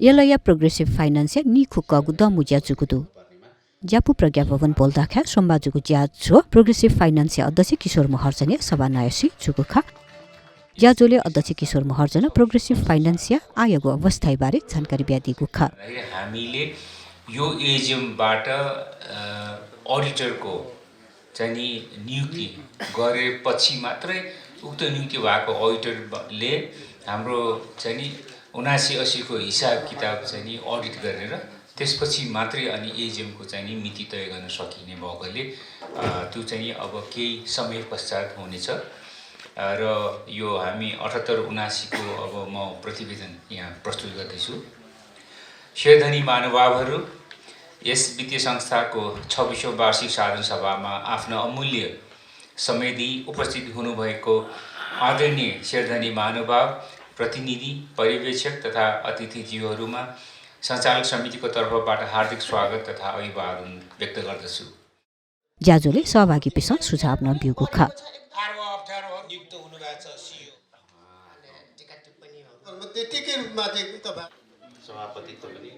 यलया progressive finance नि खुक्कगु दमुज्या जुगुदु ज्यापु प्रज्ञा भवन बोल्दाखा सम्बाजुगु ज्या जो प्रोग्रेसिभ फाइनान्स अध्यक्ष किशोर महर्जने सभा नयसी जुगुखा ज्याजोले अध्यक्ष किशोर महर्जन प्रोग्रेसिभ फाइनान्स आयोगको अवस्था बारे जानकारी ब्यादिगु खा हामीले यो एजिएमबाट अडिटरको चाहिँ नि नियुक्ति गरेपछि मात्रै उक्त नियुक्ति भएको अडिटरले हाम्रो चाहिँ नि 79-80 को हिसाब किताब चाहिँ नि अडिट गरेर त्यसपछि मात्रै अनि एजिएमको चाहिँ नि मिति तय गर्न सकिने भएकोले त्यो चाहिँ नि अब केही समय पश्चात हुनेछ र यो हामी 78-79 को अब म प्रतिवेदन यहाँ प्रस्तुत गर्दैछु। शेरधनी महानुभावहरू यस वित्तीय संस्थाको 26औं वार्षिक साधारण सभामा आफ्नो अमूल्य समय दिई उपस्थित हुनुभएको आदरणीय शेरधनी महानुभाव प्रतिनिधि पर्यवेक्षक तथा अतिथिज्यूहरूमा सञ्चालक समितिको तर्फबाट हार्दिक स्वागत तथा अभिवादन व्यक्त गर्दछु। ज्याजोले सहभागी पिस सुझाव नबिउको खा युक्त हुनुभएको छ सियो टिका टिप्पणीहरु त्यतिकै रूपमा चाहिँ तपाईं सभापतित्व पनि